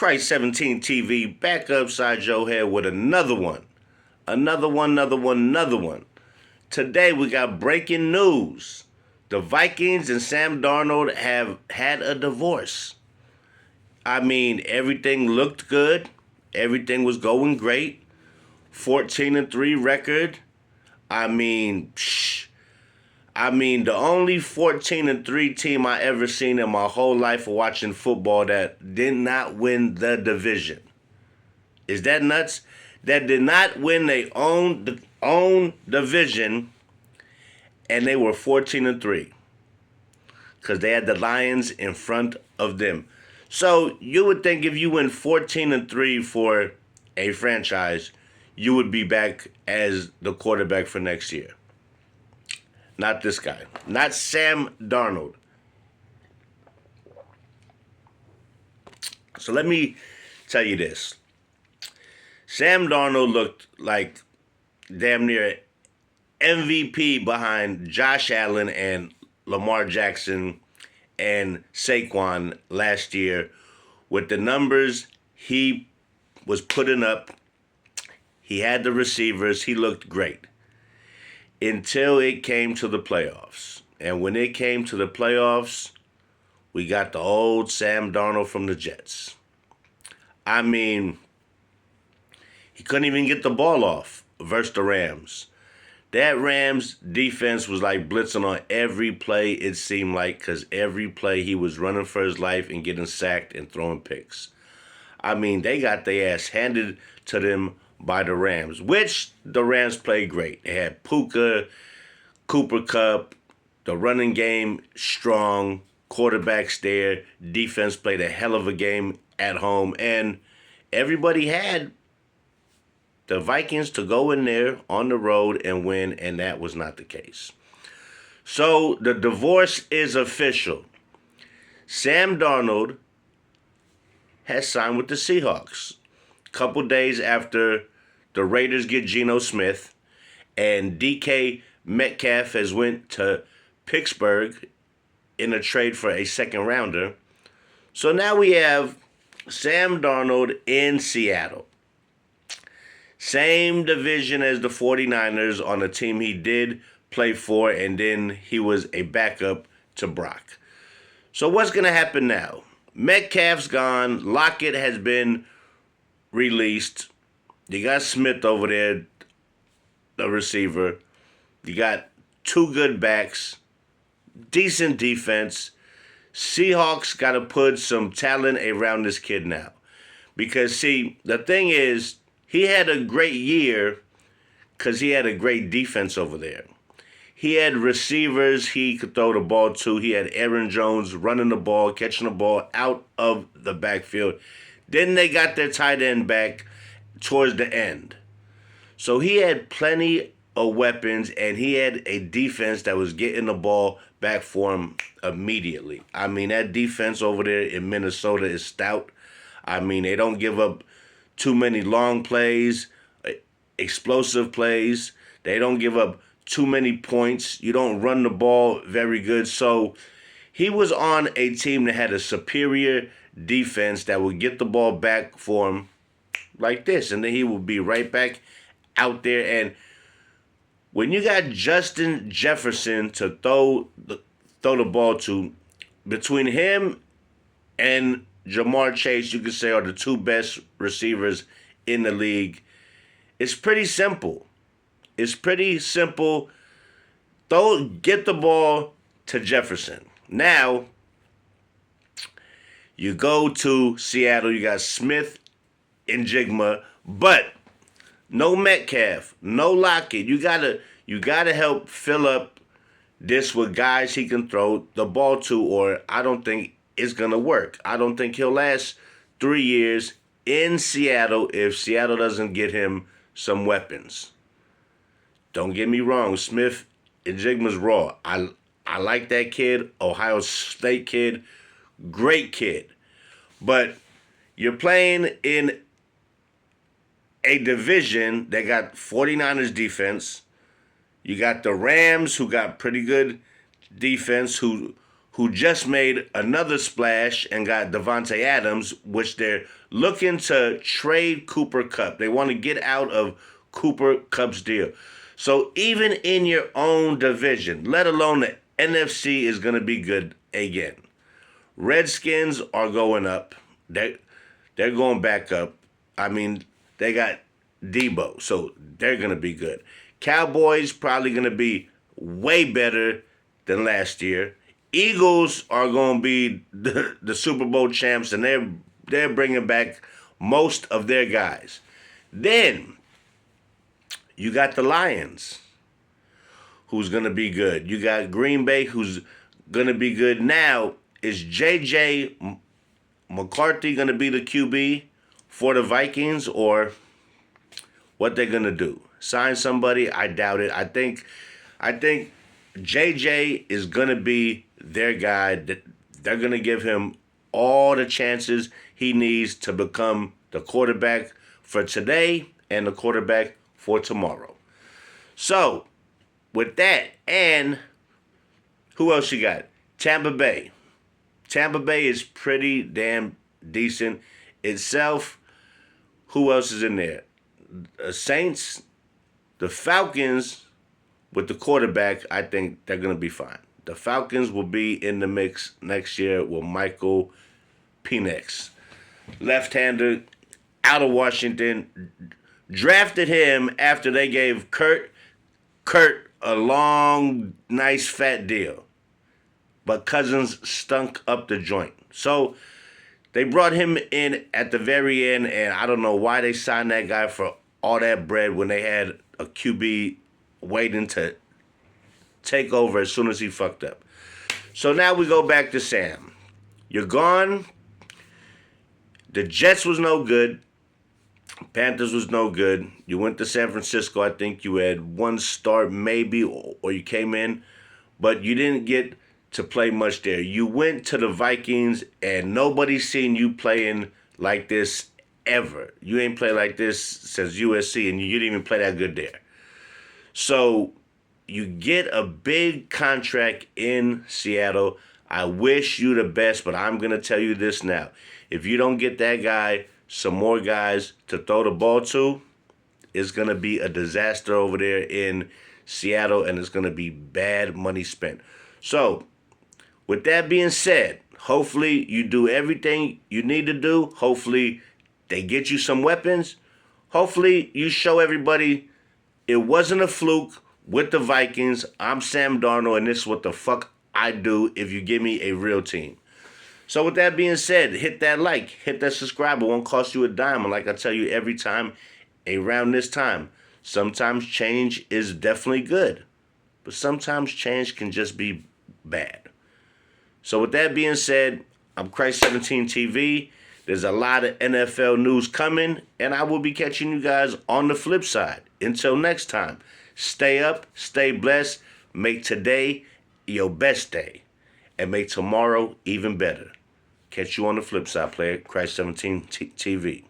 Christ 17 TV back upside your head with another one. Another one. Today we got breaking news. The Vikings and Sam Darnold have had a divorce. I mean, everything looked good. Everything was going great. 14-3 record. I mean, the only 14-3 team I ever seen in my whole life of watching football that did not win the division. Is that nuts? That did not win their own division, and they were 14-3 because they had the Lions in front of them. So you would think if you win 14-3 for a franchise, you would be back as the quarterback for next year. Not this guy. Not Sam Darnold. So let me tell you this. Sam Darnold looked like damn near MVP behind Josh Allen and Lamar Jackson and Saquon last year with the numbers he was putting up. He had the receivers. He looked great until it came to the playoffs. And when it came to the playoffs, we got the old Sam Darnold from the Jets. I mean, he couldn't even get the ball off versus the Rams. That Rams defense was like blitzing on every play, it seemed like, because every play he was running for his life and getting sacked and throwing picks. I mean, they got their ass handed to them by the Rams, which the Rams played great. They had Puka, Cooper Kupp, the running game strong, quarterbacks there, defense played a hell of a game at home, and everybody had the Vikings to go in there on the road and win, and that was not the case. So the divorce is official. Sam Darnold has signed with the Seahawks. A couple days after the Raiders get Geno Smith, and DK Metcalf has went to Pittsburgh in a trade for a second rounder. So now we have Sam Darnold in Seattle. Same division as the 49ers on a team he did play for, and then he was a backup to Brock. So what's going to happen now? Metcalf's gone. Lockett has been released. You got Smith over there, the receiver. You got two good backs, decent defense. Seahawks got to put some talent around this kid now. Because, see, the thing is, he had a great year because he had a great defense over there. He had receivers he could throw the ball to. He had Aaron Jones running the ball, catching the ball out of the backfield. Then they got their tight end back towards the end. So he had plenty of weapons, and he had a defense that was getting the ball back for him immediately. I mean, that defense over there in Minnesota is stout. I mean, they don't give up too many long plays, explosive plays. They don't give up too many points. You don't run the ball very good. So he was on a team that had a superior defense that would get the ball back for him like this. And then he would be right back out there. And when you got Justin Jefferson to throw the ball to, between him and Jamar Chase, you could say, are the two best receivers in the league. It's pretty simple. Get the ball to Jefferson. Now, you go to Seattle, you got Smith and Jigma, but no Metcalf, no Lockett. You gotta help fill up this with guys he can throw the ball to, or I don't think it's gonna work. I don't think he'll last 3 years in Seattle if Seattle doesn't get him some weapons. Don't get me wrong, Smith and Jigma's raw. I like that kid, Ohio State kid, great kid. But you're playing in a division that got 49ers defense. You got the Rams, who got pretty good defense, who who just made another splash and got Devontae Adams, which they're looking to trade Cooper Kupp. They want to get out of Cooper Kupp's deal. So even in your own division, let alone the NFC, is going to be good again. Redskins are going up. They're going back up. I mean, they got Debo, so they're going to be good. Cowboys probably going to be way better than last year. Eagles are going to be the Super Bowl champs, and they're bringing back most of their guys. Then you got the Lions, who's going to be good. You got Green Bay, who's going to be good. Now, is J.J. McCarthy going to be the QB for the Vikings, or what they're going to do? Sign somebody? I doubt it. I think J.J. is going to be their guy. They're going to give him all the chances he needs to become the quarterback for today and the quarterback for tomorrow. So, with that, and who else you got? Tampa Bay. Tampa Bay is pretty damn decent itself. Who else is in there? The Saints, the Falcons, with the quarterback, I think they're going to be fine. The Falcons will be in the mix next year with Michael Penix. Left-hander, out of Washington. Drafted him after they gave Kurt a long, nice, fat deal. But Cousins stunk up the joint. So they brought him in at the very end, and I don't know why they signed that guy for all that bread when they had a QB waiting to take over as soon as he fucked up. So now we go back to Sam. You're gone. The Jets was no good. Panthers was no good. You went to San Francisco. I think you had one start maybe, or you came in, but you didn't get to play much there. You went to the Vikings, and nobody's seen you playing like this ever. You ain't played like this since USC, and you didn't even play that good there. So you get a big contract in Seattle. I wish you the best, but I'm going to tell you this now. If you don't get that guy some more guys to throw the ball to, it's going to be a disaster over there in Seattle, and it's going to be bad money spent. So, with that being said, hopefully you do everything you need to do. Hopefully they get you some weapons. Hopefully you show everybody it wasn't a fluke with the Vikings. I'm Sam Darnold, and this is what the fuck I do if you give me a real team. So with that being said, hit that like, hit that subscribe. It won't cost you a dime. And like I tell you every time around this time, sometimes change is definitely good, but sometimes change can just be bad. So with that being said, I'm Christ17 TV. There's a lot of NFL news coming, and I will be catching you guys on the flip side. Until next time, stay up, stay blessed, make today your best day, and make tomorrow even better. Catch you on the flip side, player. Christ17 TV.